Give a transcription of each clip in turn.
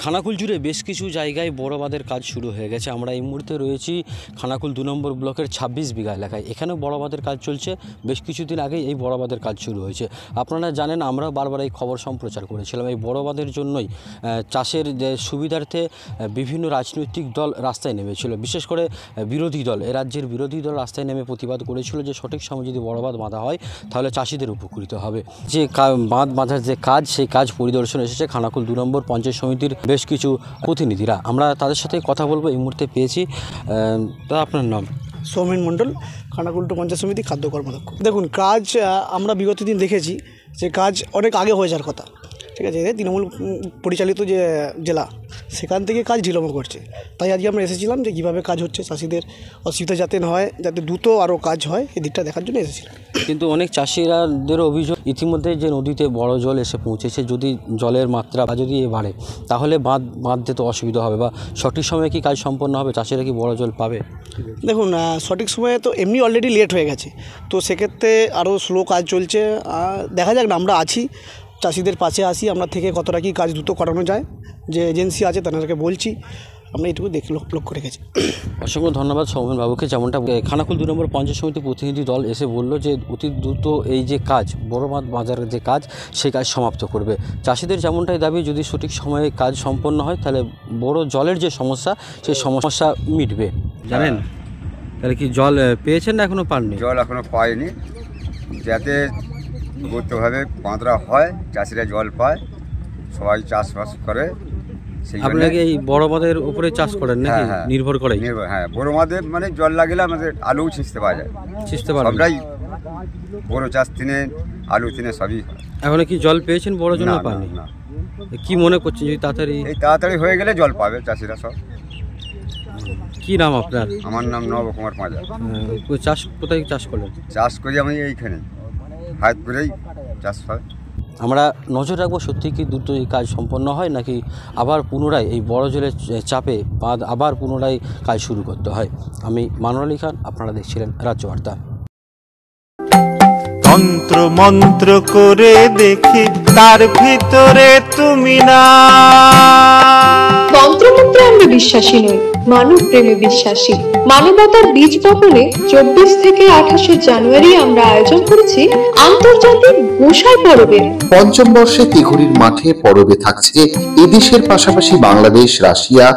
খানাকুল জুড়ে বেশ কিছু জায়গায় বড় বাঁধের কাজ শুরু হয়ে গেছে। আমরা এই মুহূর্তে রয়েছি খানাকুল 2 নম্বর ব্লকের 26 বিঘা এলাকায়। এখানেও বড় বাঁধের কাজ চলছে। বেশ কিছুদিন আগেই এই বড় বাঁধের কাজ শুরু হয়েছে। আপনারা জানেন, আমরা বারবার এই খবর সম্প্রচার করেছিলাম। এই বড় বাঁধের জন্যই চাষের সুবিধার্থে বিভিন্ন রাজনৈতিক দল রাস্তায় নেমেছিল। বিশেষ করে বিরোধী দল, এ রাজ্যের বিরোধী দল রাস্তায় নেমে প্রতিবাদ করেছিল যে সঠিক সময় যদি বড় বাঁধ বাঁধা হয় তাহলে চাষিদের উপকৃত হবে। যে বাঁধ বাঁধার যে কাজ, সেই কাজ পরিদর্শনে এসেছে খানাকুল 2 নম্বর পঞ্চায়েত সমিতির বেশ কিছু প্রতিনিধিরা। আমরা তাদের সাথে কথা বলবো। এই মুহূর্তে পেয়েছি। দাদা, আপনার নাম? সৌমেন মণ্ডল, খানাকুল 2 পঞ্চায়েত সমিতি খাদ্য কর্মাধ্যক্ষ। দেখুন, কাজ আমরা বিগত দিন দেখেছি যে কাজ অনেক আগে হয়ে যাওয়ার কথা, ঠিক আছে। তৃণমূল পরিচালিত যে জেলা, সেখান থেকে কাজ ঢিলমো করছে। তাই আজকে আমরা এসেছিলাম যে কীভাবে কাজ হচ্ছে, চাষিদের অসুবিধা যাতে না হয়, যাতে দ্রুত আরও কাজ হয়, এই দিকটা দেখার জন্য এসেছিলাম। কিন্তু অনেক চাষিরাদের অভিযোগ, ইতিমধ্যে যে নদীতে বড় জল এসে পৌঁছেছে, যদি জলের মাত্রা যদি বাড়ে তাহলে বাঁধতে তো অসুবিধা হবে, বা সঠিক সময়ে কি কাজ সম্পন্ন হবে? চাষিরা কি বড় জল পাবে? দেখুন, সঠিক সময়ে তো এমনি অলরেডি লেট হয়ে গেছে, তো সেক্ষেত্রে আরও স্লো কাজ চলছে। দেখা যাক না, আমরা আছি, চাষিদের পাশে আসি, আমরা থেকে কতটা কি কাজ দ্রুত করানো যায়, যে এজেন্সি আছে তাদেরকে বলছি, আমরা এইটুকু লক্ষ্য রেখেছি। অসংখ্য ধন্যবাদ সৌমেন বাবুকে। যেমনটা খানাকুল 2 নম্বর পঞ্চায়েত সমিতি প্রতিনিধি দল এসে বললো যে অতি দ্রুত এই যে কাজ, বড় বাঁধ বাঁধার যে কাজ, সেই কাজ সমাপ্ত করবে। চাষিদের যেমনটাই দাবি, যদি সঠিক সময়ে কাজ সম্পন্ন হয় তাহলে বড় জলের যে সমস্যা, সেই সমস্যা মিটবে। জানেন, তাহলে কি জল পেয়েছেন না এখনও পাননি? জল এখনও পায়নি, যাতে দ্রুতভাবে বাঁধরা হয়, চাষিরা জল পায়, সবাই চাষবাস করে। আপনাকে এই বড় বাঁধের উপরে চাষ করেন নাকি? নির্ভর করে? হ্যাঁ, বড় বাঁধে মানে জল লাগলে আমাদের আলু ছিঁচতে পাওয়া যায়, সবটাই বড় চাষ তিনে, আলু তিনে সবই। এখন কি জল পেয়েছেন বড় জন্য? পাননি না। কি মনে করছেন যদি তাড়াতাড়ি হয়ে গেলে জল পাবে চাষিরা সব? কি নাম আপনার? আমার নাম নবকুমার পাঁজা। চাষ কোথায় চাষ করলেন? চাষ করি আমি এইখানে হায়াতপুরেই চাষ হয়। আমরা নজর রাখবো সত্যি কি দ্রুত এই কাজ সম্পন্ন হয়, নাকি আবার পুনরায় এই বড় জলের চাপে বাঁধ আবার পুনরায় কাজ শুরু করতে হয়। আমি মানর আলী খান, আপনারা দেখছিলেন রাজ্যবার্তা। তন্ত্র মন্ত্র করে দেখি তার ভিতরে তুমি না। তন্ত্রমন্ত্রে আমরা বিশ্বাসী নই, মানব প্রেমে বিশ্বাসী। মানবতার বীজ বপনে 24 থেকে 28 জানুয়ারি আমরা আয়োজন করেছি আন্তর্জাতিক গোসাই পরবের। পঞ্চম বর্ষে তিঘুরির মাঠে পরবে থাকছে এদেশের পাশাপাশি বাংলাদেশ, রাশিয়া,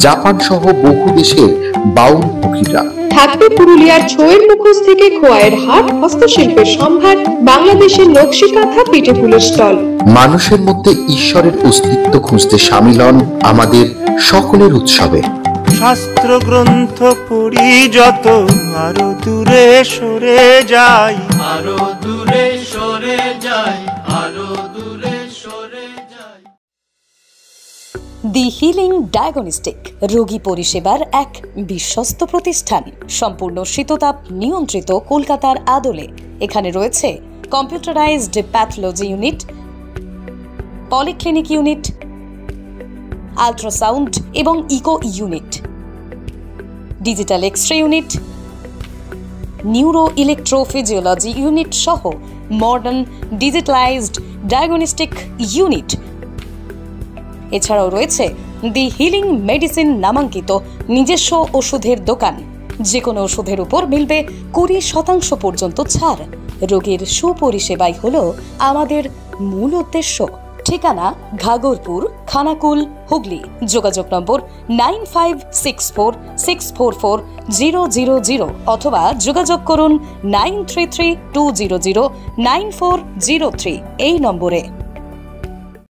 জাপান সহ বহু দেশের বাউল পুকিরা। থাকবে পুরুলিয়ার ছোয়ের মুখোশ থেকে খোয়াইয়ের হাট, হস্তশিল্পের সম্ভার, বাংলাদেশের নকশি কাঁথা, পিঠে ফুলের স্টল। মানুষের মধ্যে ঈশ্বরের অস্তিত্ব খুঁজতে সামিল হন আমাদের সকলের উৎসবে। শাস্ত্র গ্রন্থ পড়ি যত, আরো দূরে সরে যাই, আরো দূরে সরে যাই, আরো দূরে সরে যাই। দি হিলিং ডায়াগনস্টিক রোগী পরিষেবার এক বিশ্বস্ত প্রতিষ্ঠান। সম্পূর্ণ শীততাপ নিয়ন্ত্রিত কলকাতার আদলে এখানে রয়েছে computerised pathology unit, polyclinic unit, ultrasound এবং echo unit, digital x-ray unit, neuro electrophysiology unit সহ মডার্ন ডিজিটালাইজড ডায়াগনস্টিক ইউনিট। এছাড়াও রয়েছে দি হিলিং মেডিসিন নামাঙ্কিত নিজস্ব ওষুধের দোকান। যে কোনো ওষুধের উপর মিলবে 20% পর্যন্ত ছাড়। রোগীর সুপরিষেবাই হলো আমাদের মূল উদ্দেশ্য। ঠিকানা ঘাগরপুর, খানাকুল, হুগলি। যোগাযোগ নম্বর 9564644000 অথবা যোগাযোগ করুন 9332009403 এই নম্বরে।